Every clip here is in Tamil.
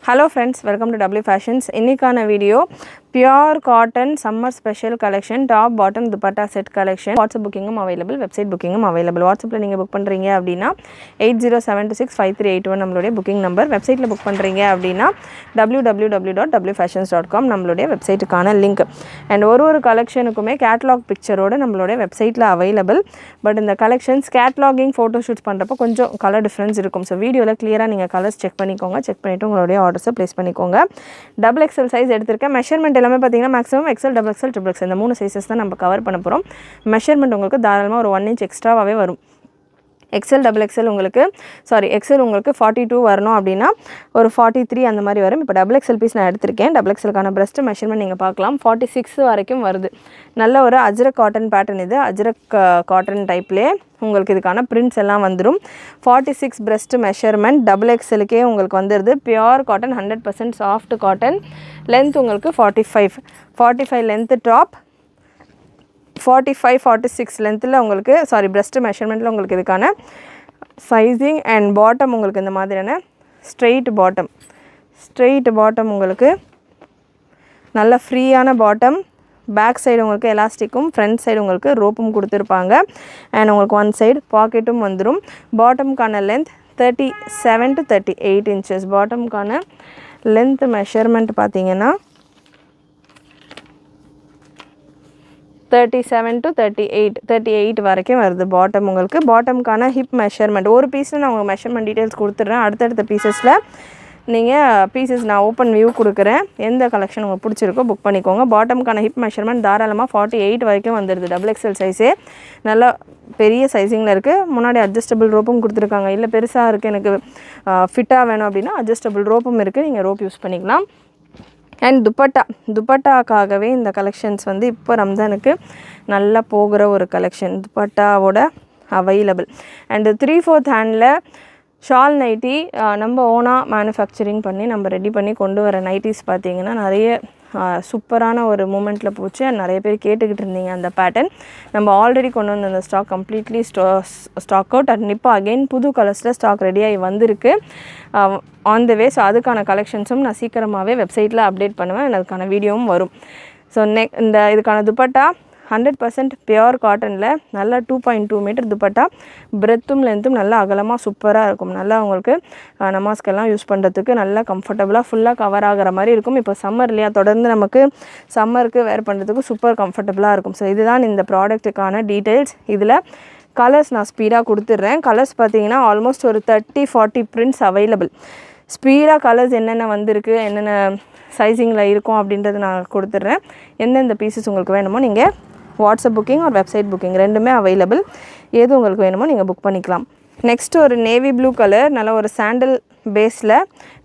Hello friends, welcome to W Fashions. இன்னைக்கான video pure cotton summer special collection top bottom dupatta set collection. WhatsApp booking available, website booking available. WhatsApp நீங்க book பண்றீங்க அப்படினா 8072653881 நம்மளுடைய booking number. websiteல book பண்றீங்க அப்படினா www.wfashions.com நம்மளுடைய வெப்சைட்டுக்கான லிங்க். and ஒரு கலெக்ஷனுக்குமே கேட்டலாக் பிக்சரோட நம்மளுடைய வெப்சைட்ல available. பட் இந்த கலெக்ஷன்ஸ் கேட்டலாகிங் ஃபோட்டோ ஷூட்ஸ் பண்றப்ப கொஞ்சம் கலர் டிஃபரன்ஸ் இருக்கும். ஸோ வீடியோல கிளியரா நீங்க கலர்ஸ் செக் பண்ணிக்கோங்க. செக் பண்ணிட்டு உங்களுடைய ஆர்டர்ஸை ப்ளேஸ் பண்ணிக்கோங்க. டபுள் எக்ஸ்எல் சைஸ் எடுத்திருக்கேன். மெஷர்மெண்ட் எல்லாமே பார்த்தீங்கன்னா maximum XL, double XL, triple XL இந்த 3 சைஸஸ் தான் நம்ம கவர் பண்ண போகிறோம். மெஷர்மெண்ட் உங்களுக்கு தாராளமாக ஒரு 1 inch எக்ஸ்ட்ராவாகவே வரும். எக்ஸ்எல் டபுள் எக்ஸ்எல் உங்களுக்கு எக்ஸ்எல் உங்களுக்கு 42 வரணும் அப்படின்னா ஒரு 43 அந்த மாதிரி வரும். இப்போ டபுள் எக்ஸ்எல் பீஸ் நான் எடுத்திருக்கேன். டபுள் எக்ஸ்எல்கான பிரஸ்ட் மெஷர்மெண்ட் நீங்கள் பார்க்கலாம். 46 வரைக்கும் வருது. நல்ல ஒரு அஜ்ரக் காட்டன் பேட்டர்ன் இது. அஜ்ரக் காட்டன் டைப்லேயே உங்களுக்கு இதுக்கான பிரிண்ட்ஸ் எல்லாம் வந்துடும். 46 பிரஸ்ட் மெஷர்மெண்ட் டபுள் எக்ஸ்எலுக்கே உங்களுக்கு வந்துடுது. Pure cotton 100% soft cotton. Length உங்களுக்கு 45 லென்த்து டாப், 45-46 லென்த்தில் உங்களுக்கு பிரஸ்ட் மெஷர்மெண்ட்டில் உங்களுக்கு இதுக்கான சைஸிங் அண்ட் பாட்டம் உங்களுக்கு இந்த மாதிரியான ஸ்ட்ரெயிட் பாட்டம் உங்களுக்கு நல்ல ஃப்ரீயான பாட்டம். பேக் சைடு உங்களுக்கு எலாஸ்டிக்கும், ஃப்ரண்ட் சைடு உங்களுக்கு ரோப்பும் கொடுத்துருப்பாங்க. அண்ட் உங்களுக்கு ஒன் சைடு பாக்கெட்டும் வந்துடும். பாட்டமுக்கான லென்த் 37 to 38 inches. பாட்டமுக்கான லென்த் மெஷர்மெண்ட் பார்த்தீங்கன்னா 37 to 38 வரைக்கும் வருது. பாட்டம் உங்களுக்கு பாட்டமுக்கான ஹிப் மெஷர்மெண்ட் ஒரு பீஸில் நான் உங்களுக்கு மெஷர்மெண்ட் டீட்டெயில்ஸ் கொடுத்துட்றேன். அடுத்தடுத்த பீசஸில் நீங்கள் பீசஸ் நான் ஓப்பன் வியூ கொடுக்குறேன். எந்த கலெக்ஷன் உங்களுக்கு பிடிச்சிருக்கோ புக் பண்ணிக்கோங்க. பாட்டமுக்கான ஹிப் மெஷர்மெண்ட் தாராளமாக 48 வரைக்கும் வந்துடுது. டபுள் எக்ஸ்எல் சைஸே நல்லா பெரிய சைஸிங்கில் இருக்குது. முன்னாடி அட்ஜஸ்டபிள் ரோப்பும் கொடுத்துருக்காங்க. இல்லை பெருசாக இருக்குது எனக்கு ஃபிட்டாக வேணும் அப்படின்னா அட்ஜஸ்டபிள் ரோப்பும் இருக்குது, நீங்கள் ரோப் யூஸ் பண்ணிக்கலாம். அண்ட் துப்பட்டாக்காகவே இந்த கலெக்ஷன்ஸ் இப்போ ரம்ஜானுக்கு நல்லா போகிற ஒரு கலெக்ஷன். துப்பட்டாவோட available. And 3/4 handle shawl nighty நம்ம ஓனாக மேனுஃபேக்சரிங் பண்ணி நம்ம ரெடி பண்ணி கொண்டு வர நைட்டிஸ் பார்த்திங்கன்னா நிறைய சூப்பரான ஒரு மூமெண்ட்டில் போச்சு. நிறைய பேர் கேட்டுக்கிட்டு இருந்தீங்க அந்த பேட்டர்ன். நம்ம ஆல்ரெடி கொண்டு வந்த அந்த stock completely stock out. And இப்போ அகெயின் புது கலர்ஸில் ஸ்டாக் ரெடியாகி வந்திருக்கு ஆன் த வே. ஸோ அதுக்கான கலெக்ஷன்ஸும் நான் சீக்கிரமாகவே வெப்சைட்டில் அப்டேட் பண்ணுவேன். அதுக்கான வீடியோவும் வரும். ஸோ இதுக்கான துப்பட்டா 100% பியோர் காட்டனில் நல்லா 2.2 மீட்டர் துப்பட்டா. பிரெத்தும் லென்த்தும் நல்லா அகலமாக சூப்பராக இருக்கும். நல்லா உங்களுக்கு நமாஸ்கெல்லாம் யூஸ் பண்ணுறதுக்கு நல்லா கம்ஃபர்டபுளாக ஃபுல்லாக கவர் ஆகிற மாதிரி இருக்கும். இப்போ சம்மர் இல்லையா, தொடர்ந்து நமக்கு சம்மருக்கு வேர் பண்ணுறதுக்கு சூப்பர் கம்ஃபர்டபுளாக இருக்கும். ஸோ இதுதான் இந்த ப்ராடக்ட்டுக்கான டீட்டெயில்ஸ். இதில் கலர்ஸ் நான் ஸ்பீடாக கொடுத்துட்றேன். கலர்ஸ் பார்த்தீங்கன்னா ஆல்மோஸ்ட் ஒரு 30-40 பிரிண்ட்ஸ் அவைலபிள். ஸ்பீடாக கலர்ஸ் என்னென்ன வந்திருக்கு, என்னென்ன சைஸிங்கில் இருக்கும் அப்படின்றது நான் கொடுத்துட்றேன். எந்தெந்த பீசஸ் உங்களுக்கு வேணுமோ நீங்கள் வாட்ஸ்அப் புக்கிங் ஒரு வெப்சைட் புக்கிங் ரெண்டுமே அவைலபிள். எது உங்களுக்கு வேணுமோ நீங்கள் புக் பண்ணிக்கலாம். நெக்ஸ்ட் ஒரு நேவி ப்ளூ கலர், நல்ல ஒரு சாண்டல் பேஸில்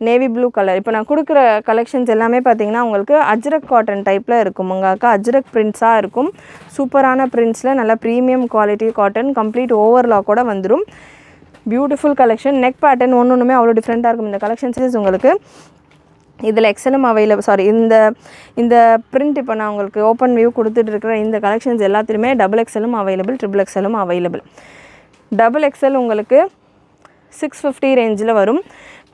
நேவி ப்ளூ கலர். இப்போ நான் கொடுக்குற கலெக்ஷன்ஸ் எல்லாமே பார்த்தீங்கன்னா உங்களுக்கு அஜ்ரக் காட்டன் டைப்பில் இருக்கும். உங்களுக்கு அஜ்ரக் பிரிண்ட்ஸாக இருக்கும். சூப்பரான பிரிண்ட்ஸில் நல்ல ப்ரீமியம் குவாலிட்டி காட்டன். கம்ப்ளீட் ஓவர்லாக்கோட வந்துடும். Beautiful collection. நெக் பேட்டர்ன் ஒன்றுமே அவ்வளோ டிஃப்ரெண்ட்டாக இருக்கும். இந்த கலெக்ஷன்ஸஸ் உங்களுக்கு இதில் எக்ஸலும் அவைலபிள். இந்த பிரிண்ட் இப்போ நான் உங்களுக்கு ஓப்பன் வியூ கொடுத்துட்டு இருக்கிற இந்த கலெக்ஷன்ஸ் எல்லாத்துலேயுமே டபுள் எக்ஸலும் அவைலபிள், ட்ரிபிள் எக்ஸலும் அவைலபிள். டபுள் எக்ஸல் உங்களுக்கு 650 ரேஞ்சில் வரும்.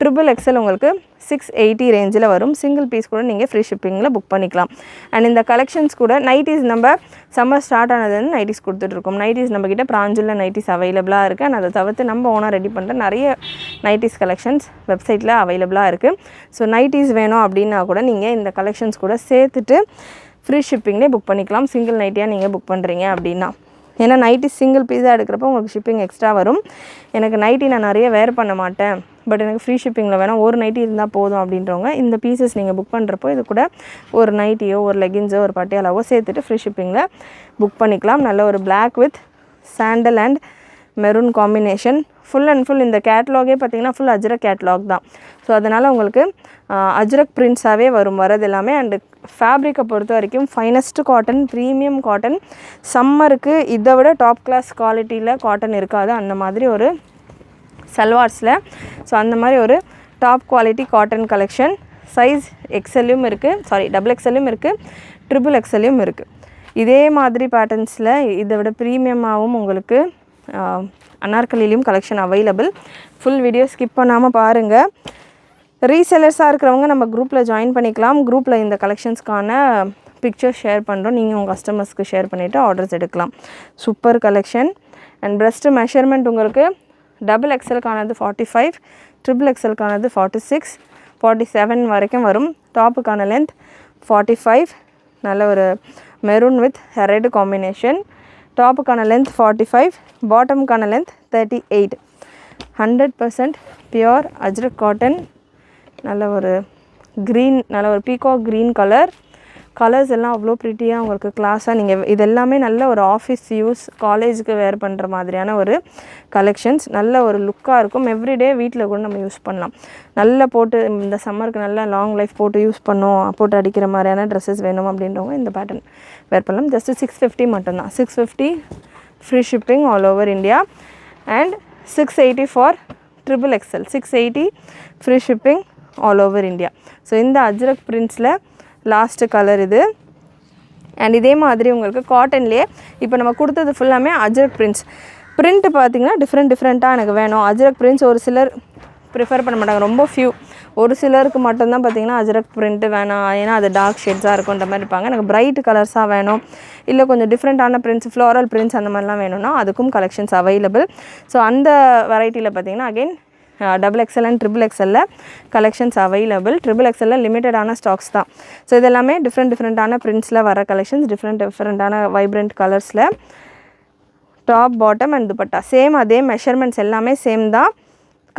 ட்ரிபிள் எக்ஸல் உங்களுக்கு 680 ரேஞ்சில் வரும். சிங்கிள் பீஸ் கூட நீங்கள் ஃப்ரீ ஷிப்பிங்கில் புக் பண்ணிக்கலாம். அண்ட் இந்த கலெக்ஷன்ஸ் கூட நைட்டிஸ் நம்ம சம்மர் ஸ்டார்ட் ஆனதுன்னு நைட்டிஸ் கொடுத்துட்ருக்கோம். நைட்டிஸ் நம்மக்கிட்ட பிராஞ்சில் நைட்டிஸ் அவைலபிளாக இருக்குது. அண்ட் அதை தவிர்த்து நம்ம ஓனாக ரெடி பண்ணுற நிறைய நைட்டிஸ் கலெக்ஷன்ஸ் வெப்சைட்டில் அவைலபிளாக இருக்குது. ஸோ நைட்டிஸ் வேணும் அப்படின்னா கூட நீங்கள் இந்த கலெக்ஷன்ஸ் கூட சேர்த்துட்டு ஃப்ரீ ஷிப்பிங்லேயே புக் பண்ணிக்கலாம். சிங்கிள் நைட்டியாக நீங்கள் புக் பண்ணுறீங்க அப்படின்னா. ஏன்னா நைட்டி சிங்கிள் பீஸாக எடுக்கிறப்போ உங்களுக்கு ஷிப்பிங் எக்ஸ்ட்ரா வரும். எனக்கு நைட்டி நான் நிறைய வேர் பண்ண மாட்டேன், பட் எனக்கு ஃப்ரீ ஷிப்பிங்கில் வேணால் ஒரு நைட்டி இருந்தால் போதும் அப்படின்றவங்க இந்த பீசஸ் நீங்கள் புக் பண்ணுறப்போ இது கூட ஒரு நைட்டியோ ஒரு லெகின்ஸோ ஒரு பட்டியாலாவோ சேர்த்துட்டு ஃப்ரீ ஷிப்பிங்கில் புக் பண்ணிக்கலாம். நல்ல ஒரு black with sandal and maroon combination. Full and full இந்த கேட்லாகே பார்த்திங்கன்னா ஃபுல் அஜ்ரக் கேட்லாக் தான். ஸோ அதனால் உங்களுக்கு அஜ்ரக் பிரிண்ட்ஸாகவே வரது எல்லாமே. அண்டு ஃபேப்ரிக்கை பொறுத்த வரைக்கும் ஃபைனஸ்ட் காட்டன், ப்ரீமியம் காட்டன். சம்மருக்கு இதை விட டாப் கிளாஸ் குவாலிட்டியில் காட்டன் இருக்காது அந்த மாதிரி ஒரு சல்வார்ஸில். ஸோ அந்த மாதிரி ஒரு top quality cotton collection. Size எக்ஸ்எல்லையும் இருக்குது, டபுள் எக்ஸ்எல்லையும் இருக்குது, ட்ரிபிள் எக்ஸ்எல்லையும் இருக்குது. இதே மாதிரி பேட்டர்ன்ஸில் இதை விட ப்ரீமியமாகவும் உங்களுக்கு அனார்கலிலையும் collection available. Full video skip பண்ணாமல் பாருங்கள். ரீசெல்லர்ஸாக இருக்கிறவங்க நம்ம குரூப்பில் ஜாயின் பண்ணிக்கலாம். குரூப்பில் இந்த கலெக்ஷன்ஸ்க்கான பிக்சர்ஸ் ஷேர் பண்ணுறோம். நீங்கள் உங்கள் கஸ்டமர்ஸ்க்கு ஷேர் பண்ணிவிட்டு ஆர்டர்ஸ் எடுக்கலாம். Super collection. And breast measurement உங்களுக்கு டபுள் எக்ஸலுக்கானது 45, ட்ரிபிள் எக்ஸலுக்கானது 46, 47 வரைக்கும் வரும். டாப்புக்கான லென்த் 45, நல்ல ஒரு மெரூன் வித் ரெட் காம்பினேஷன். டாப்புக்கான லென்த் 45, பாட்டமுக்கான லென்த் 38. 100% pure ajrakh cotton. நல்ல ஒரு க்ரீன், நல்ல ஒரு பீகாக் க்ரீன் கலர்ஸ் எல்லாம் அவ்வளோ ப்ரிட்டியாக உங்களுக்கு கிளாஸாக. நீங்கள் இது எல்லாமே நல்ல ஒரு ஆஃபீஸ் யூஸ், காலேஜுக்கு வேர் பண்ணுற மாதிரியான ஒரு கலெக்ஷன்ஸ். நல்ல ஒரு லுக்காக இருக்கும். எவ்ரிடே வீட்டில் கூட நம்ம யூஸ் பண்ணலாம். நல்லா போட்டு இந்த சம்மருக்கு நல்லா லாங் லைஃப் போட்டு அடிக்கிற மாதிரியான ட்ரெஸ்ஸஸ் வேணும் அப்படின்றவங்க இந்த பேட்டர்ன் வேர் பண்ணலாம். ஜஸ்ட்டு 650 மட்டும்தான். 650 free shipping all over India. And 680 for triple XL. 680 free shipping all over India. So இந்த அஜ்ரக் பிரிண்ட்ஸில் லாஸ்ட்டு கலர் இது. அண்ட் இதே மாதிரி உங்களுக்கு காட்டன்லேயே இப்போ நம்ம கொடுத்தது ஃபுல்லாமே அஜ்ரக் பிரிண்ட்டு பார்த்திங்கன்னா டிஃப்ரெண்ட்டாக எனக்கு வேணும். அஜ்ரக் பிரிண்ட்ஸ் ஒரு சிலர் ப்ரிஃபர் பண்ண மாட்டாங்க, ரொம்ப ஒரு சிலருக்கு மட்டும்தான் பார்த்திங்கன்னா அஜ்ரக் பிரிண்ட்டு வேணாம், ஏன்னா அது டார்க் ஷேட்ஸாக இருக்குன்ற மாதிரி இருப்பாங்க. எனக்கு பிரைட் கலர்ஸாக வேணும், இல்லை கொஞ்சம் டிஃப்ரெண்ட்டான பிரிண்ட்ஸ், ஃப்ளோரல் பிரிண்ட்ஸ் அந்த மாதிரிலாம் வேணும்னா அதுக்கும் கலெக்ஷன்ஸ் அவைலபிள். ஸோ அந்த வெரைட்டியில் பார்த்திங்கன்னா again double XL and triple எக்ஸலில் கலெக்ஷன்ஸ் அவைலபிள். ட்ரிபிள் எக்ஸலில் லிமிட்டடான ஸ்டாக்ஸ் தான். ஸோ இதெல்லாமே டிஃப்ரெண்ட்டான பிரிண்ட்ஸில் வர கலெக்ஷன்ஸ், டிஃப்ரெண்ட்டான வைப்ரண்ட் கலர்ஸில். Top, bottom and dupatta same, அதே மெஷர்மெண்ட்ஸ் எல்லாமே சேம் தான்.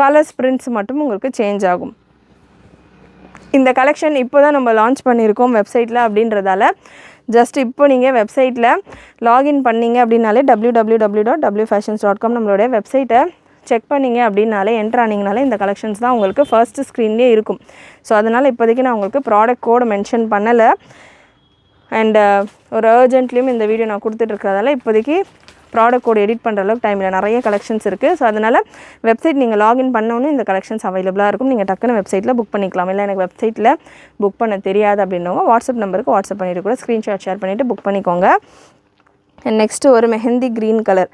கலர்ஸ், பிரிண்ட்ஸ் மட்டும் உங்களுக்கு சேஞ்ச் ஆகும். இந்த கலெக்ஷன் இப்போ தான் நம்ம லான்ச் பண்ணியிருக்கோம் வெப்சைட்டில் அப்படின்றதால ஜஸ்ட் இப்போ நீங்கள் வெப்சைட்டில் லாகின் பண்ணிங்க அப்படின்னாலே www.wfashions.com நம்மளுடைய வெப்சைட்டை செக் பண்ணிங்க அப்படின்னாலே என்ட்ரு ஆனிங்கனாலே இந்த கலெக்ஷன்ஸ் தான் உங்களுக்கு ஃபர்ஸ்ட்டு ஸ்க்ரீன்லேயே இருக்கும். ஸோ அதனால் இப்போதைக்கு நான் உங்களுக்கு ப்ராடக்ட் கோடு மென்ஷன் பண்ணலை. அண்ட் ஒரு அர்ஜென்ட்லேயும் இந்த வீடியோ நான் கொடுத்துட்ருக்கிறதால இப்போதைக்கு ப்ராடக்ட் கோடு எடிட் பண்ணுற அளவுக்கு டைமில் நிறைய கலெக்ஷன்ஸ் இருக்குது. ஸோ அதனால் வெப்சைட் நீங்கள் லாகின் பண்ணோன்னு இந்த கலெக்ஷன்ஸ் அவைலபிளாக இருக்கும். நீங்கள் டக்குன்னு வெப்சைட்டில் புக் பண்ணிக்கலாம். இல்லை எனக்கு வெப்சைட்டில் புக் பண்ண தெரியாது அப்படின்னவங்க வாட்ஸ்அப் நம்பருக்கு வாட்ஸ்அப் பண்ணிவிட்டு கூட ஸ்க்ரீன்ஷாட் ஷேர் பண்ணிவிட்டு புக் பண்ணிக்கோங்க. அண்ட் நெக்ஸ்ட்டு ஒரு மெஹந்தி க்ரீன் கலர்.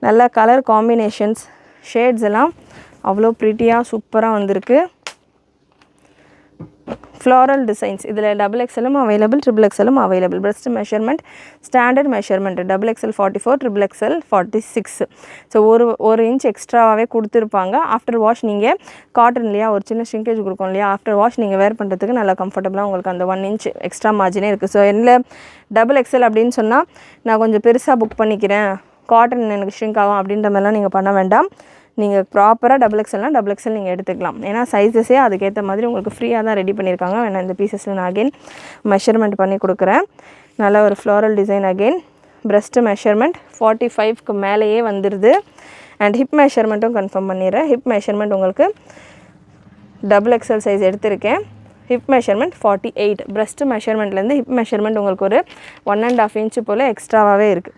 நல்ல கலர் காம்பினேஷன்ஸ், ஷேட்ஸ் எல்லாம் அவ்வளோ ப்ரிட்டியாக சூப்பராக வந்திருக்கு. ஃப்ளாரல் டிசைன்ஸ் இதில் டபுள் எக்ஸலும் அவைலபிள், ட்ரிபிள் எக்ஸலும் available. Breast measurement standard measurement double XL 44, triple XL 46. So ஒரு இன்ச் எக்ஸ்ட்ராவாகவே கொடுத்துருப்பாங்க. ஆஃப்டர் வாஷ் நீங்கள் காட்டன் இல்லையா, ஒரு சின்ன ஷ்ரிங்கேஜ் கொடுக்கும் இல்லையா, ஆஃப்டர் வாஷ் நீங்கள் வேர் பண்ணுறதுக்கு நல்லா கம்ஃபர்டபுளாக உங்களுக்கு அந்த 1 இன்ச் எக்ஸ்ட்ரா மார்ஜினே இருக்குது. ஸோ என்ன டபுள் எக்ஸல் அப்படின்னு சொன்னால் நான் கொஞ்சம் பெருசாக புக் பண்ணிக்கிறேன், காட்டன் எனக்கு ஷ்ரிங்க் ஆகும் அப்படின்ற மாதிரிலாம் நீங்கள் பண்ண வேண்டாம். நீங்கள் ப்ராப்பராக டபுள் எக்ஸல் நீங்கள் எடுத்துக்கலாம். ஏன்னா சைஸஸே அதுக்கேற்ற மாதிரி உங்களுக்கு ஃப்ரீயாக தான் ரெடி பண்ணியிருக்காங்க. வேணா இந்த பீசஸில் நான் அகெயின் மெஷர்மெண்ட் பண்ணி கொடுக்குறேன். நல்ல ஒரு floral design. Again breast measurement 45க்கு மேலேயே வந்துடுது. அண்ட் ஹிப் மெஷர்மெண்ட்டும் கன்ஃபார்ம் பண்ணிடுறேன். ஹிப் மெஷர்மெண்ட் உங்களுக்கு டபுள் எக்ஸல் சைஸ் எடுத்திருக்கேன். Hip measurement 48. பிரஸ்ட்டு மெஷர்மெண்ட்லேருந்து ஹிப் மெஷர்மெண்ட் உங்களுக்கு ஒரு 1.5 இன்ச்சு போல் எக்ஸ்ட்ராவாகவே இருக்குது.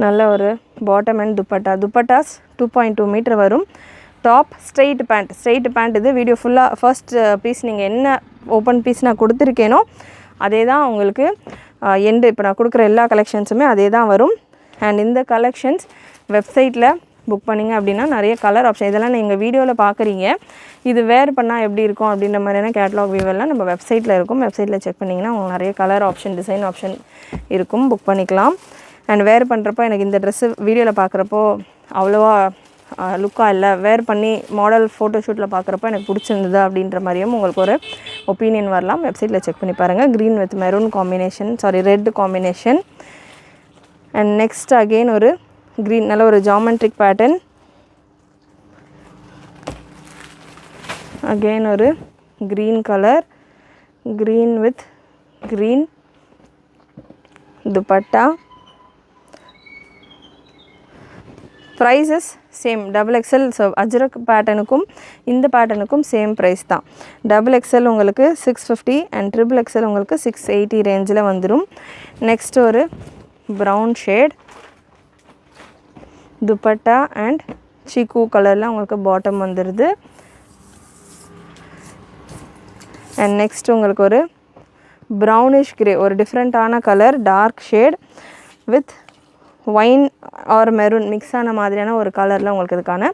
நல்ல ஒரு பாட்டம் அண்ட் துப்பட்டாஸ் 2.2 மீட்டர் வரும். Top straight pant. இது வீடியோ ஃபுல்லாக ஃபர்ஸ்ட் பீஸ் நீங்கள் என்ன ஓப்பன் பீஸ் நான் கொடுத்துருக்கேனோ அதே தான் உங்களுக்கு எண்டு இப்போ நான் கொடுக்குற எல்லா கலெக்ஷன்ஸுமே அதே தான் வரும். அண்ட் இந்த கலெக்ஷன்ஸ் வெப்சைட்டில் புக் பண்ணிங்க அப்படின்னா நிறைய கலர் ஆப்ஷன், இதெல்லாம் நீங்கள் வீடியோவில் பார்க்குறீங்க, இது வேர் பண்ணால் எப்படி இருக்கும் அப்படின்ற மாதிரியான கேட்லாக் வியூவெல்லாம் நம்ம வெப்சைட்டில் இருக்கும். வெப்சைட்டில் செக் பண்ணிங்கன்னா உங்களுக்கு நிறைய கலர் ஆப்ஷன், டிசைன் ஆப்ஷன் இருக்கும், புக் பண்ணிக்கலாம். அண்ட் வேர் பண்ணுறப்போ எனக்கு இந்த ட்ரெஸ்ஸு வீடியோவில் பார்க்குறப்போ அவ்வளோவா லுக்காக இல்லை, வேர் பண்ணி மாடல் ஃபோட்டோஷூட்டில் பார்க்குறப்போ எனக்கு பிடிச்சிருந்தது அப்படின்ற மாதிரியும் உங்களுக்கு ஒரு ஒப்பீனியன் வரலாம். வெப்சைட்டில் செக் பண்ணி பாருங்கள். Green with maroon combination, red combination. And next again ஒரு க்ரீன், நல்ல ஒரு ஜாமெட்ரிக் பேட்டர்ன். அகெயின் ஒரு green colour, green with green dupatta. Prices same, double XL. So ajrakh பேட்டர்னுக்கும் இந்த பேட்டர்னுக்கும் சேம் ப்ரைஸ் தான். டபுள் எக்ஸல் உங்களுக்கு 650 அண்ட் ட்ரிபிள் எக்ஸல் உங்களுக்கு 680 ரேஞ்சில் வந்துடும். நெக்ஸ்ட் ஒரு ப்ரௌன் ஷேட் துப்பட்டா அண்ட் சீக்கு கலரில் உங்களுக்கு பாட்டம் வந்துடுது. அண்ட் நெக்ஸ்ட் உங்களுக்கு ஒரு ப்ரௌனிஷ் கிரே, ஒரு டிஃப்ரெண்ட்டான colour, dark shade with wine or maroon mix ஆன மாதிரியான ஒரு கலரில் உங்களுக்கு இதுக்கான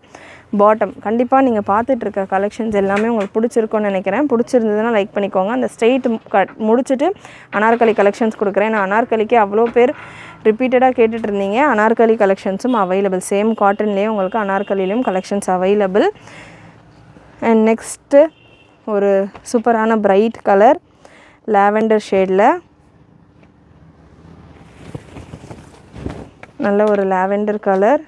பாட்டம். கண்டிப்பாக நீங்கள் பார்த்துட்ருக்க கலெக்ஷன்ஸ் எல்லாமே உங்களுக்கு பிடிச்சிருக்குன்னு நினைக்கிறேன். பிடிச்சிருந்ததுன்னா லைக் பண்ணிக்கோங்க. அந்த ஸ்ட்ரெயிட் முடிச்சுட்டு அனார்கலி கலெக்ஷன்ஸ் கொடுக்குறேன். நான் அனார்கலிக்கு அவ்வளோ பேர் ரிப்பீட்டடாக கேட்டுட்டு இருந்தீங்க. அனார்கலி கலெக்ஷன்ஸும் அவைலபிள். சேம் காட்டன்லேயே உங்களுக்கு அனார்கலிலையும் கலெக்ஷன்ஸ் அவைலபிள். அண்ட் நெக்ஸ்ட்டு ஒரு சூப்பரான பிரைட் கலர் லாவெண்டர் ஷேடில் நல்ல ஒரு லாவெண்டர் கலர்,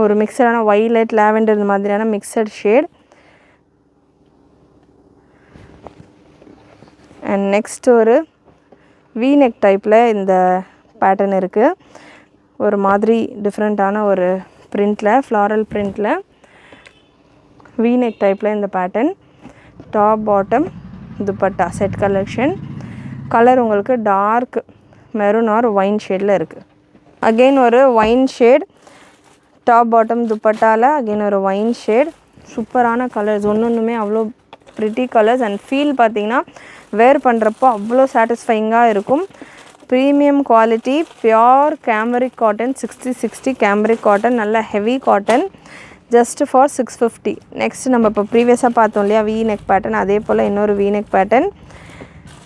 ஒரு மிக்சடான வைலட் லாவெண்டர் இந்த மாதிரியான மிக்சட் ஷேட். அண்ட் நெக்ஸ்ட் ஒரு வீநெக் டைப்பில் இந்த பேட்டர்ன் இருக்குது. ஒரு மாதிரி டிஃப்ரெண்ட்டான ஒரு பிரிண்டில், ஃப்ளாரல் பிரிண்டில் வீநெக் டைப்பில் இந்த pattern. Top bottom dupatta set collection. Colour உங்களுக்கு டார்க் மெரூன் ஆர் ஒயின் ஷேடில் இருக்குது. அகெயின் ஒரு ஒயின் ஷேட் டாப் பாட்டம் துப்பட்டாவில். அகெயின் ஒரு ஒயின் ஷேட். சூப்பரான கலர்ஸ், ஒன்றுமே அவ்வளோ ப்ரிட்டி கலர்ஸ். அண்ட் ஃபீல் பார்த்திங்கன்னா வேர் பண்ணுறப்போ அவ்வளோ சாட்டிஸ்ஃபைங்காக இருக்கும். Premium quality pure cambric cotton, 60 cambric cotton, நல்ல heavy cotton. Just for 650. Next நம்ம இப்போ ப்ரீவியஸாக பார்த்தோம் இல்லையா வீ நெக் பேட்டர்ன், அதே போல் இன்னொரு வீ நெக் பேட்டர்ன்.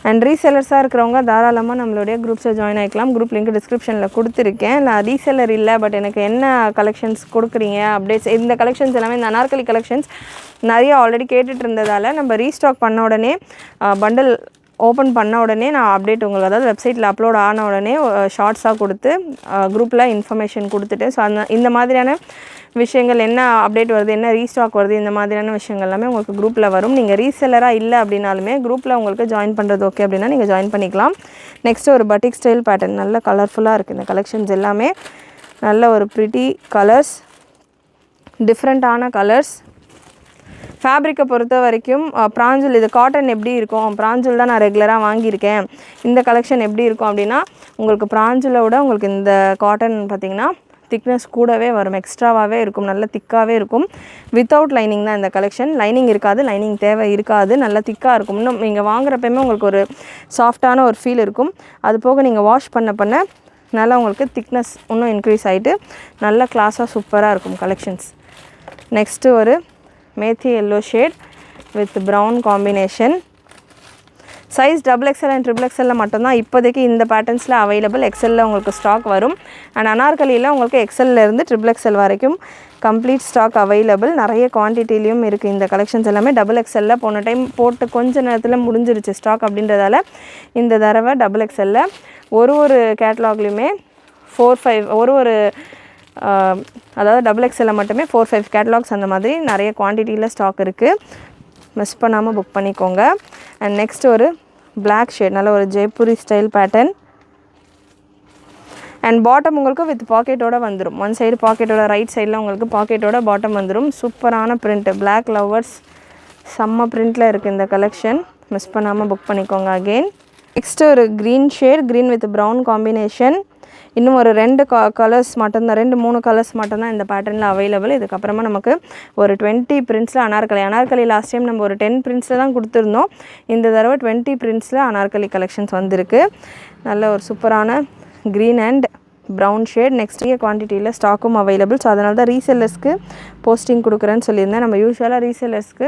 அண்ட் ரீசெல்லர்ஸாக இருக்கிறவங்க தாராளமாக நம்மளுடைய குரூப்ஸை ஜாயின் ஆகிக்கலாம். குரூப் லிங்க் டிஸ்கிரிப்ஷனில் கொடுத்துருக்கேன். நான் ரீசெல்லர் இல்லை, பட் எனக்கு என்ன கலெக்ஷன்ஸ் கொடுக்குறீங்க அப்டேட்ஸ், இந்த கலெக்ஷன்ஸ் எல்லாமே இந்த அனார்கலி கலெக்ஷன்ஸ் நிறைய ஆல்ரெடி கேட்டுட்டு இருந்ததால் நம்ம ரீஸ்டாக் பண்ண உடனே பண்டில் ஓப்பன் பண்ண உடனே நான் அப்டேட் உங்களுக்கு, அதாவது வெப்சைட்டில் அப்லோட் ஆன உடனே ஷார்ட்ஸாக கொடுத்து குரூப்பில் இன்ஃபர்மேஷன் கொடுத்துட்டு, ஸோ இந்த மாதிரியான விஷயங்கள் என்ன அப்டேட் வருது, என்ன ரீஸ்டாக் வருது, இந்த மாதிரியான விஷயங்கள் எல்லாமே உங்களுக்கு குரூப்பில் வரும். நீங்கள் ரீசெல்லராக இல்லை அப்படின்னாலுமே குரூப்பில் உங்களுக்கு ஜாயின் பண்ணுறது ஓகே அப்படின்னா நீங்கள் ஜாயின் பண்ணிக்கலாம். நெக்ஸ்ட்டு ஒரு பட்டிக் ஸ்டைல் பேட்டர்ன், நல்ல கலர்ஃபுல்லாக இருக்குது இந்த கலெக்ஷன்ஸ் எல்லாமே. நல்ல ஒரு ப்ரிட்டி கலர்ஸ், டிஃப்ரெண்ட்டான கலர்ஸ். ஃபேப்ரிக்கை பொறுத்த வரைக்கும் பிராஞ்சல், இது காட்டன் எப்படி இருக்கும், பிராஞ்சல் தான் நான் ரெகுலராக வாங்கியிருக்கேன், இந்த கலெக்ஷன் எப்படி இருக்கும் அப்படின்னா, உங்களுக்கு பிராஞ்சலை விட உங்களுக்கு இந்த காட்டன் பார்த்திங்கன்னா திக்னஸ் கூடவே வரும், எக்ஸ்ட்ராவாகவே இருக்கும், நல்ல திக்காகவே இருக்கும். வித்தவுட் லைனிங் தான் இந்த கலெக்ஷன். லைனிங் இருக்காது, லைனிங் தேவை இருக்காது, நல்லா திக்காக இருக்கும். இன்னும் நீங்கள் வாங்குறப்பயுமே உங்களுக்கு ஒரு சாஃப்டான ஒரு ஃபீல் இருக்கும். அது போக நீங்கள் வாஷ் பண்ண நல்லா உங்களுக்கு திக்னஸ் இன்னும் இன்க்ரீஸ் ஆகிட்டு நல்ல கிளாஸாக சூப்பராக இருக்கும் கலெக்ஷன்ஸ். நெக்ஸ்ட்டு ஒரு methi yellow shade with brown combination. Size XXL and XXL மட்டும்தான் இப்போதைக்கு இந்த பேட்டர்ன்ஸில் அவைலபிள். எக்ஸலில் உங்களுக்கு ஸ்டாக் வரும். அண்ட் அனார்கலியில் உங்களுக்கு XLலேருந்து XXL வரைக்கும் கம்ப்ளீட் ஸ்டாக் அவைலபிள். நிறைய குவான்டிட்டிலையும் இருக்குது இந்த கலெக்ஷன்ஸ் எல்லாமே. XXL போன டைம் போட்டு கொஞ்ச நேரத்தில் முடிஞ்சிருச்சு ஸ்டாக் அப்படின்றதால இந்த தடவை XXL ஒரு கேட்லாக்லேயுமே 4-5 ஒரு அதாவது XXL மட்டுமே 4-5 கேட்லாக்ஸ் அந்த மாதிரி நிறைய குவான்டிட்டியில் ஸ்டாக் இருக்குது. மிஸ் பண்ணாமல் புக் பண்ணிக்கோங்க. அண்ட் நெக்ஸ்ட் ஒரு பிளாக் ஷேட், நல்ல ஒரு Jaipuri style pattern. And bottom உங்களுக்கு வித் பாக்கெட்டோட வந்துடும். ஒன் சைடு பாக்கெட்டோட, ரைட் சைடில் உங்களுக்கு பாக்கெட்டோட பாட்டம் வந்துடும். சூப்பரான பிரிண்ட்டு, பிளாக் லவர்ஸ் செம்ம பிரிண்டில் இருக்குது இந்த கலெக்ஷன். மிஸ் பண்ணாமல் புக் பண்ணிக்கோங்க அகெயின். நெக்ஸ்ட்டு ஒரு green shade, green with brown combination. இன்னும் ஒரு 2 கலர்ஸ் மட்டும்தான், 2-3 கலர்ஸ் மட்டும்தான் இந்த பேட்டர்னில் அவைலபிள். இதுக்கப்புறமா நமக்கு ஒரு 20 பிரிண்ட்ஸில் அனார்கலி லாஸ்ட் டைம் நம்ம ஒரு 10 பிரிண்ட்ஸில் தான் கொடுத்துருந்தோம். இந்த தடவை 20 பிரிண்ட்ஸில் அனார்கலி கலெக்ஷன்ஸ் வந்திருக்கு. நல்ல ஒரு சூப்பரான green and brown shade. Next குவான்டிட்டியில் ஸ்டாக்கும் அவைலபிள். ஸோ அதனால தான் ரீசெல்லர்ஸ்க்கு போஸ்டிங் கொடுக்குறேன்னு சொல்லியிருந்தேன். நம்ம யூஸ்வலாக ரீசெல்லர்ஸ்க்கு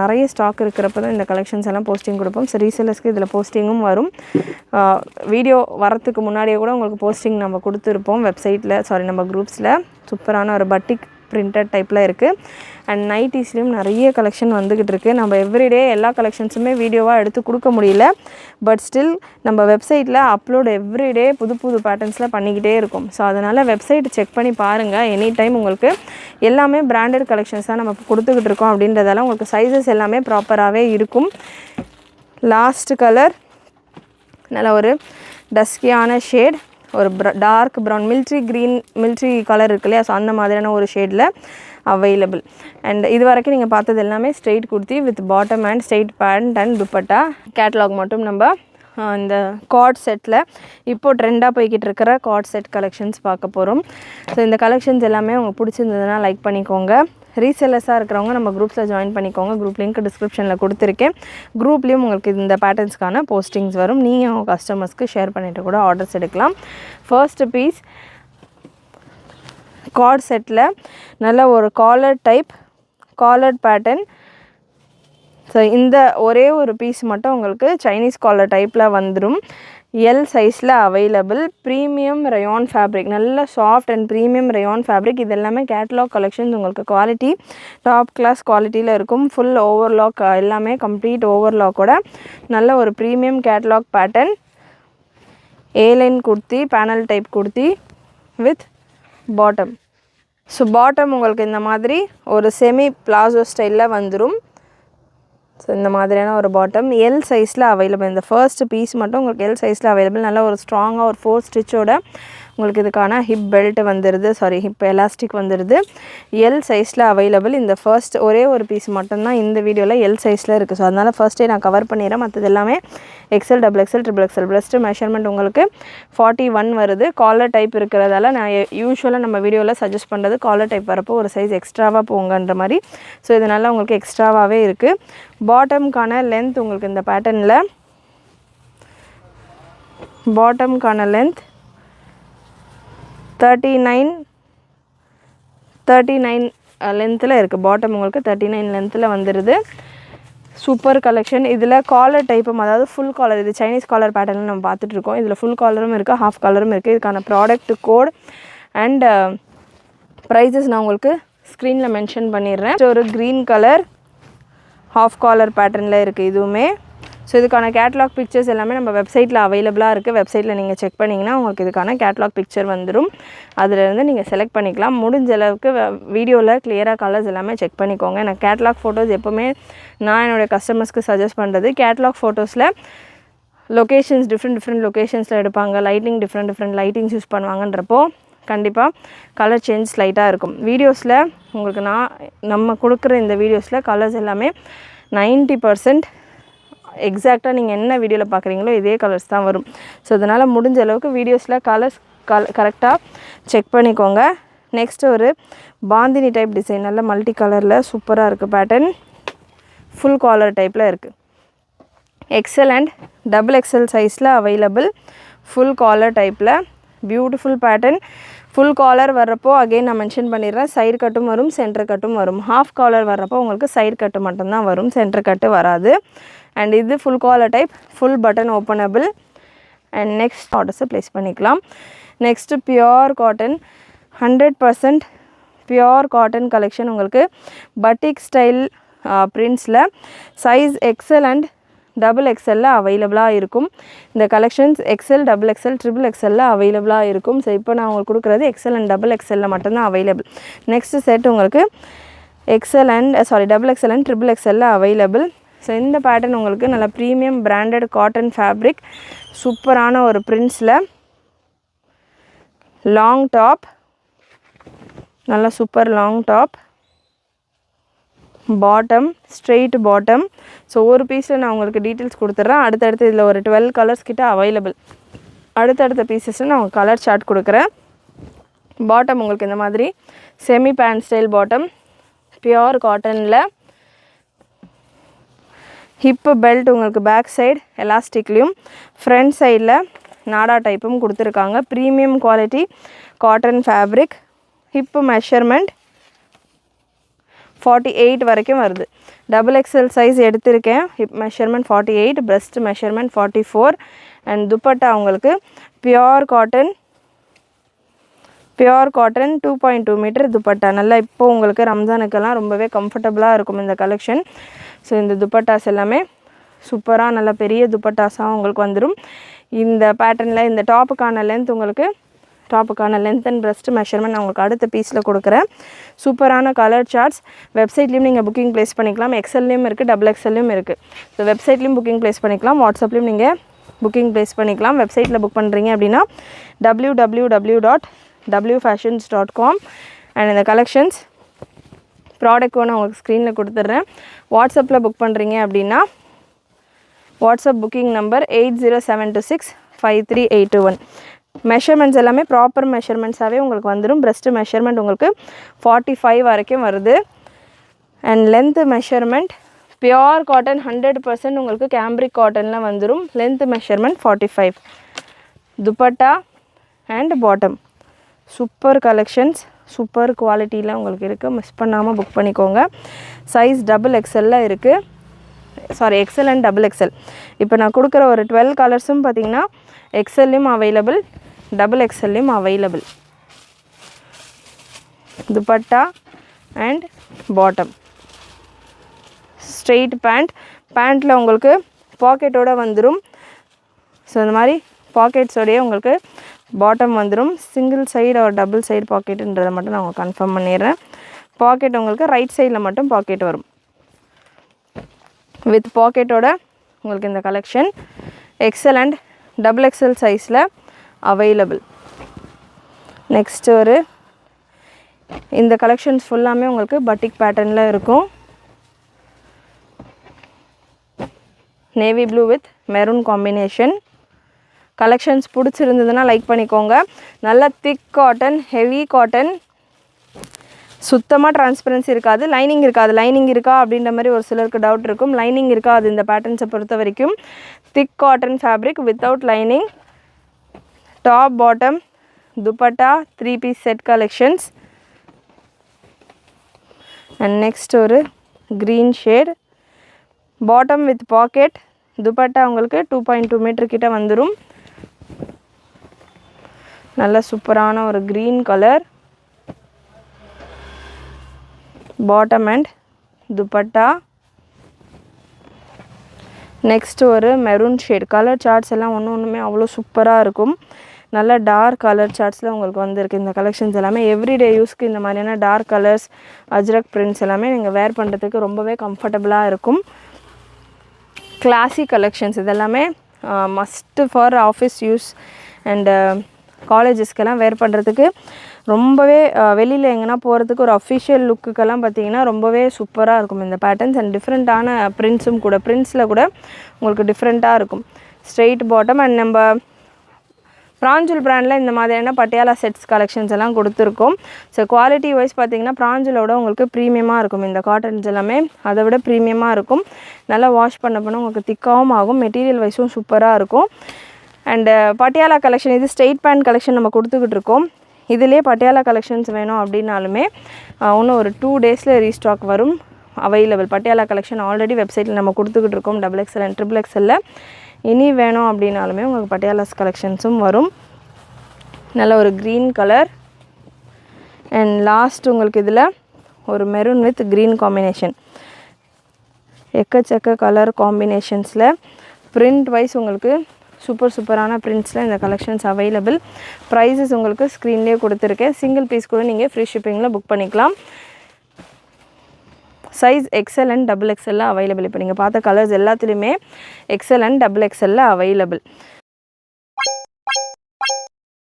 நிறைய ஸ்டாக் இருக்கிறப்ப தான் இந்த கலெக்ஷன்ஸ் எல்லாம் போஸ்டிங் கொடுப்போம். ஸோ ரீசெல்லர்ஸ்க்கு இதில் போஸ்டிங்கும் வரும். வீடியோ வரத்துக்கு முன்னாடியே கூட உங்களுக்கு போஸ்டிங் நம்ம கொடுத்துருப்போம் வெப்சைட்டில், நம்ம குரூப்ஸில். சூப்பரான ஒரு பட்டிக் பிரிண்டட் டைப்பில் இருக்குது. அண்ட் நைட்டிஸ்லேயும் நிறைய கலெக்ஷன் வந்துக்கிட்டு இருக்குது. நம்ம எவ்ரிடே எல்லா கலெக்ஷன்ஸுமே வீடியோவாக எடுத்து கொடுக்க முடியல. பட் ஸ்டில் நம்ம வெப்சைட்டில் அப்லோட் எவ்ரிடே புது பேட்டர்ன்ஸில் பண்ணிக்கிட்டே இருக்கும். ஸோ அதனால் வெப்சைட் செக் பண்ணி பாருங்கள். எனி டைம் உங்களுக்கு எல்லாமே பிராண்டட் கலெக்ஷன்ஸ் தான் நம்ம கொடுத்துக்கிட்டு இருக்கோம். அப்படின்றதால உங்களுக்கு சைஸஸ் எல்லாமே ப்ராப்பராகவே இருக்கும். லாஸ்ட் கலர் நல்ல ஒரு டஸ்கியான ஷேட், ஒரு டார்க் ப்ரௌன் மில்ட்ரி கலர் இருக்கு இல்லையா, ஸோ அந்த மாதிரியான ஒரு ஷேடில் அவைலபிள். அண்ட் இது வரைக்கும் நீங்கள் பார்த்தது எல்லாமே straight kurti with bottom and straight pant and dupatta. Catalogue மட்டும் நம்ம இந்த கார்ட் செட்டில் இப்போது ட்ரெண்டாக போய்கிட்டு இருக்கிற கார்ட் செட் கலெக்ஷன்ஸ் பார்க்க போகிறோம். ஸோ இந்த கலெக்ஷன்ஸ் எல்லாமே உங்களுக்கு பிடிச்சிருந்ததுன்னா லைக் பண்ணிக்கோங்க. ரீசெல்லர்ஸாக இருக்கிறவங்க நம்ம குரூப்ஸில் ஜாயின் பண்ணிக்கோங்க. குரூப் லிங்க் டிஸ்கிரிப்ஷனில் கொடுத்துருக்கேன். குரூப்லேயும் உங்களுக்கு இந்த பேட்டர்ன்ஸ்க்கான போஸ்டிங்ஸ் வரும். நீங்கள் உங்கள் கஸ்டமர்ஸ்க்கு ஷேர் பண்ணிவிட்டு கூட ஆர்டர்ஸ் எடுக்கலாம். ஃபர்ஸ்ட் பீஸ் கார்ட் செட்டில் நல்ல ஒரு காலர்ட் பேட்டர்ன். ஸோ இந்த ஒரே ஒரு பீஸ் மட்டும் உங்களுக்கு சைனீஸ் காலர் டைப்பில் வந்துடும். எல் சைஸில் அவைலபிள். ப்ரீமியம் ரயான் ஃபேப்ரிக், நல்ல soft and premium rayon fabric. இது எல்லாமே கேட்லாக் கலெக்ஷன்ஸ். உங்களுக்கு குவாலிட்டி டாப் கிளாஸ் குவாலிட்டியில் இருக்கும். ஃபுல் ஓவர்லாக், எல்லாமே கம்ப்ளீட் ஓவர்லாக்கோட நல்ல ஒரு premium catalogue pattern. A line kurti, panel type kurti with bottom. So bottom உங்களுக்கு இந்த மாதிரி ஒரு செமி பிளாசோ ஸ்டைலில் வந்துடும். ஸோ இந்த மாதிரியான ஒரு பாட்டம் எல் சைஸில் அவைலபிள். இந்த ஃபர்ஸ்ட் பீஸ் மட்டும் உங்களுக்கு எல் சைஸில் அவைலபிள். நல்லா ஒரு ஸ்ட்ராங்காக ஒரு 4 ஸ்டிச்சோட உங்களுக்கு இதுக்கான ஹிப் பெல்ட் வந்துடுது, ஹிப் எலாஸ்டிக் வந்துடுது. எல் சைஸில் அவைலபிள். இந்த ஃபர்ஸ்ட் ஒரே ஒரு பீஸ் மட்டும்தான் இந்த வீடியோவில் எல் சைஸில் இருக்குது. ஸோ அதனால் ஃபர்ஸ்ட்டே நான் கவர் பண்ணிடுறேன். மற்றது எல்லாமே XL, XXL, XXL. Breast measurement உங்களுக்கு 41 வருது. காலர் டைப் இருக்கிறதால நான் யூஸ்வலாக நம்ம வீடியோவில் சஜஸ்ட் பண்ணுறது காலர் டைப் வரப்போ ஒரு சைஸ் எக்ஸ்ட்ராவாக போங்கன்ற மாதிரி. ஸோ இதனால் உங்களுக்கு எக்ஸ்ட்ராவாகவே இருக்குது. பாட்டம்கான லென்த் உங்களுக்கு இந்த பேட்டர்னில் பாட்டம்கான லென்த் 39 லென்த்தில் இருக்குது. பாட்டம் உங்களுக்கு 39 லென்த்தில் வந்துடுது. Super collection. இதில் காலர் டைப்பும், அதாவது ஃபுல் காலர், இது சைனீஸ் காலர் பேட்டர்னில் நம்ம பார்த்துட்ருக்கோம். இதில் ஃபுல் காலரும் இருக்குது, ஹாஃப் காலரும் இருக்குது. இதுக்கான ப்ராடக்ட் கோட் அண்ட் ப்ரைஸஸ் நான் உங்களுக்கு ஸ்க்ரீனில் மென்ஷன் பண்ணிடுறேன். ஒரு க்ரீன் கலர் ஹாஃப் காலர் பேட்டர்னில் இருக்குது இதுவுமே. ஸோ இதுக்கான கேட்லாக் பிக்சர்ஸ் எல்லாமே நம்ம வெப்சைட்டில் அவைலபிளாக இருக்குது. வெப்சைட்டில் நீங்கள் செக் பண்ணிங்கன்னா உங்களுக்கு இதுக்கான கேட்லாக் பிக்சர் வந்துடும். அதிலேருந்து நீங்கள் செலக்ட் பண்ணிக்கலாம். முடிஞ்ச அளவுக்கு வீடியோவில் கிளியராக கலர்ஸ் எல்லாமே செக் பண்ணிக்கோங்க. எனக்கு கேட்லாக் ஃபோட்டோஸ் எப்போவுமே நான் என்னுடைய கஸ்டமர்ஸ்க்கு சஜஸ்ட் பண்ணுறது, கேட்லாக் ஃபோட்டோஸில் லொக்கேஷன்ஸ் டிஃப்ரெண்ட் லொக்கேஷன்ஸில் எடுப்பாங்க. லைட்டிங் டிஃப்ரெண்ட் லைட்டிங்ஸ் யூஸ் பண்ணுவாங்கன்றப்போ கண்டிப்பாக கலர் சேஞ்ச் ஸ்லைட்டாக இருக்கும். வீடியோஸில் உங்களுக்கு நம்ம கொடுக்குற இந்த வீடியோஸில் கலர்ஸ் எல்லாமே 90% எக்ஸாக்டாக நீங்கள் என்ன வீடியோவில் பார்க்குறீங்களோ இதே கலர்ஸ் தான் வரும். ஸோ அதனால் முடிஞ்ச அளவுக்கு வீடியோஸில் கலர்ஸ் கரெக்டாக செக் பண்ணிக்கோங்க. நெக்ஸ்ட்டு ஒரு பாந்தினி டைப் டிசைன், நல்ல மல்டி கலரில் சூப்பராக இருக்குது பேட்டர்ன். ஃபுல் காலர் டைப்பில் இருக்குது. XL அண்ட் XXL சைஸில் அவைலபிள். ஃபுல் காலர் டைப்பில் பியூட்டிஃபுல் பேட்டர்ன். ஃபுல் காலர் வர்றப்போ அகெயின் நான் மென்ஷன் பண்ணிடுறேன், சைடு கட்டும் வரும், சென்டர் கட்டும் வரும். ஹாஃப் காலர் வர்றப்போ உங்களுக்கு சைடு கட்டு மட்டும்தான் வரும், சென்டர் கட்டு வராது. அண்ட் இது full collar type, full button openable. And next ஆர்டர்ஸை ப்ளேஸ் பண்ணிக்கலாம். Next pure cotton, 100% pure cotton collection. உங்களுக்கு பட்டிக் ஸ்டைல் பிரிண்ட்ஸில் சைஸ் XL அண்ட் XXL அவைலபிளாக இருக்கும். இந்த கலெக்ஷன்ஸ் XL, XXL, XXL அவைலபிளாக இருக்கும். ஸோ இப்போ நான் உங்களுக்கு கொடுக்குறது XL அண்ட் XXL மட்டும்தான் அவைலபிள். நெக்ஸ்ட் செட் உங்களுக்கு XL and XXL and XXL available. So இந்த பேட்டர்ன் உங்களுக்கு நல்ல ப்ரீமியம் பிராண்டட் காட்டன் ஃபேப்ரிக், சூப்பரான ஒரு பிரிண்ட்ஸில் லாங் டாப், நல்ல super long top, bottom straight bottom. So ஒரு பீஸில் நான் உங்களுக்கு டீட்டெயில்ஸ் கொடுத்துட்றேன். அடுத்தடுத்து இதில் ஒரு 12 கலர்ஸ் கிட்ட அவைலபிள். அடுத்தடுத்த பீசஸில் நான் உங்களுக்கு கலர் சார்ட் கொடுக்குறேன். பாட்டம் உங்களுக்கு இந்த மாதிரி semi pant style bottom, pure காட்டனில். ஹிப்பு பெல்ட் உங்களுக்கு பேக் சைடு எலாஸ்டிக்லேயும் ஃப்ரண்ட் சைடில் நாடா டைப்பும் கொடுத்துருக்காங்க. Premium quality cotton fabric. Hip measurement 48 வரைக்கும் வருது. XXL சைஸ் எடுத்திருக்கேன். Hip measurement 48, breast measurement 44. And dupatta உங்களுக்கு பியோர் காட்டன் 2.2 மீட்டர் துப்பட்டா. நல்லா இப்போது உங்களுக்கு ரம்ஜானுக்கெல்லாம் ரொம்பவே கம்ஃபர்டபுளாக இருக்கும் இந்த கலெக்ஷன். ஸோ இந்த துப்பட்டாஸ் எல்லாமே சூப்பராக நல்ல பெரிய துப்பட்டாஸாக உங்களுக்கு வந்துடும். இந்த பேட்டர்னில் இந்த டாப்புக்கான லென்த் உங்களுக்கு லென்த் அண்ட் பிரஸ்ட் மெஷர்மெண்ட் நான் உங்களுக்கு அடுத்த பீஸில் கொடுக்குறேன். சூப்பரான கலர் சார்ட்ஸ். வெப்சைட்லேயும் நீங்கள் புக்கிங் ப்ளேஸ் பண்ணிக்கலாம். XLலேயும் இருக்குது, XXLலேயும் இருக்குது. ஸோ வெப்சைட்லேயும் புக்கிங் ப்ளேஸ் பண்ணிக்கலாம், வாட்ஸ்அப்லேயும் நீங்கள் புக்கிங் ப்ளேஸ் பண்ணிக்கலாம். வெப்சைட்டில் புக் பண்ணுறீங்க அப்படின்னா www.wfashions.com. அண்ட் இந்த கலெக்ஷன்ஸ் ப்ராடக்ட் ஒன்று உங்களுக்கு ஸ்க்ரீனில் கொடுத்துட்றேன். வாட்ஸ்அப்பில் புக் பண்ணுறீங்க அப்படின்னா வாட்ஸ்அப் புக்கிங் நம்பர் 8072653821. மெஷர்மெண்ட்ஸ் எல்லாமே ப்ராப்பர் மெஷர்மெண்ட்ஸாகவே உங்களுக்கு வந்துடும். பிரஸ்ட் மெஷர்மெண்ட் உங்களுக்கு 45 வரைக்கும் வருது. And length measurement pure cotton 100% உங்களுக்கு கேம்ப்ரிக் காட்டனில் வந்துடும். Length measurement 45. Dupatta and bottom super collections, super குவாலிட்டியில் உங்களுக்கு இருக்குது. மிஸ் பண்ணாமல் புக் பண்ணிக்கோங்க. சைஸ் XXL இருக்குது. Sorry, XL and XXL. இப்போ நான் கொடுக்குற ஒரு 12 கலர்ஸும் பார்த்தீங்கன்னா XLலையும் அவைலபிள், XXLலையும் available. Dupatta and bottom. Straight பேண்ட்டில் உங்களுக்கு பாக்கெட்டோடு வந்துடும். ஸோ இந்த மாதிரி பாக்கெட்ஸோடையே உங்களுக்கு பாட்டம் வந்துடும். சிங்கிள் சைடு ஒரு டபுள் சைடு பாக்கெட்டுன்றதை மட்டும் நான் உங்களுக்கு கன்ஃபார்ம் பண்ணிடுறேன். பாக்கெட் உங்களுக்கு ரைட் சைடில் மட்டும் பாக்கெட் வரும். வித் பாக்கெட்டோட உங்களுக்கு இந்த கலெக்ஷன் XL அண்ட் XXL சைஸில் அவைலபிள். நெக்ஸ்ட் ஒரு இந்த கலெக்ஷன்ஸ் ஃபுல்லாமே உங்களுக்கு பட்டிக் பேட்டர்னில் இருக்கும். Navy blue with maroon combination. Collections பிடிச்சிருந்ததுன்னா லைக் பண்ணிக்கோங்க. நல்ல திக் காட்டன், ஹெவி காட்டன், சுத்தமாக டிரான்ஸ்பரன்சி இருக்காது, லைனிங் இருக்காது. லைனிங் இருக்கா அப்படின்ற மாதிரி ஒரு சிலருக்கு டவுட் இருக்கும். லைனிங் இருக்காது இந்த பேட்டர்ன்ஸை பொறுத்த வரைக்கும். Thick cotton fabric without lining. Top bottom dupatta 3 piece set collections. And next ஒரு green shade. Bottom with pocket. Dupatta உங்களுக்கு 2.2 மீட்டர் கிட்ட வந்துடும். நல்ல சூப்பரான ஒரு green colour. Bottom and dupatta. Next ஒரு மெரூன் ஷேட். கலர் சார்ட்ஸ் எல்லாம் ஒன்றுமே அவ்வளோ சூப்பராக இருக்கும். நல்ல டார்க் கலர் சார்ட்ஸில் உங்களுக்கு வந்திருக்கு இந்த கலெக்ஷன்ஸ் எல்லாமே. எவ்ரிடே யூஸ்க்கு இந்த மாதிரியான டார்க் கலர்ஸ், அஜ்ரக் பிரிண்ட்ஸ் எல்லாமே நீங்கள் வேர் பண்ணுறதுக்கு ரொம்பவே கம்ஃபர்டபுளாக இருக்கும். கிளாசிக் கலெக்ஷன்ஸ் இதெல்லாமே must for office use and காலேஜஸ்க்கெல்லாம் வேர் பண்ணுறதுக்கு ரொம்பவே, வெளியில் எங்கன்னா போகிறதுக்கு ஒரு அஃபிஷியல் லுக்குக்கெல்லாம் பார்த்திங்கன்னா ரொம்பவே சூப்பராக இருக்கும் இந்த பேட்டர்ன்ஸ். அண்ட் டிஃப்ரெண்ட்டான பிரிண்ட்ஸும் கூட, பிரிண்ட்ஸில் கூட உங்களுக்கு டிஃப்ரெண்ட்டாக இருக்கும். Straight bottom. அண்ட் நம்ம பிராஞ்சுல் பிராண்டில் இந்த மாதிரியான பட்டியாலா செட்ஸ் கலெக்ஷன்ஸ் எல்லாம் கொடுத்துருக்கோம். ஸோ குவாலிட்டி வைஸ் பார்த்திங்கன்னா பிராஞ்சுலோட உங்களுக்கு ப்ரீமியமாக இருக்கும் இந்த காட்டன்ஸ் எல்லாமே. அதை விட ப்ரீமியமாக இருக்கும். நல்லா வாஷ் பண்ண உங்களுக்கு திக்காகவும் ஆகும். மெட்டீரியல் வைஸும் சூப்பராக இருக்கும். அண்டு பட்டியாலா கலெக்ஷன் இது ஸ்ட்ரெயிட் பேண்ட் கலெக்ஷன் நம்ம கொடுத்துக்கிட்டு இருக்கோம். இதிலே பட்டியாலா கலெக்ஷன்ஸ் வேணும் அப்படின்னாலுமே இன்னும் ஒரு 2 டேஸில் ரீஸ்டாக் வரும், அவைலபிள். பட்டியாலா கலெக்ஷன் ஆல்ரெடி வெப்சைட்டில் நம்ம கொடுத்துக்கிட்டு இருக்கோம் XXL அண்ட் XXL. இனி வேணும் அப்படின்னாலுமே உங்களுக்கு பட்டியாலாஸ் கலெக்ஷன்ஸும் வரும். நல்ல ஒரு க்ரீன் கலர். அண்ட் லாஸ்ட் உங்களுக்கு இதில் ஒரு மெரூன் வித் க்ரீன் காம்பினேஷன். எக்கச்சக்க கலர் காம்பினேஷன்ஸில் பிரிண்ட் வைஸ் உங்களுக்கு சூப்பரான பிரிண்ட்ஸில் இந்த கலெக்ஷன்ஸ் அவைலபிள். ப்ரைஸஸ் உங்களுக்கு ஸ்க்ரீன்லேயே கொடுத்துருக்கேன். சிங்கிள் பீஸ் கூட நீங்கள் ஃப்ரீ ஷிப்பிங்கில் புக் பண்ணிக்கலாம். Size XL and XXL available. இப்போ நீங்கள் பார்த்த கலர்ஸ் எல்லாத்துலேயுமே XL அண்ட் XXL அவைலபிள்.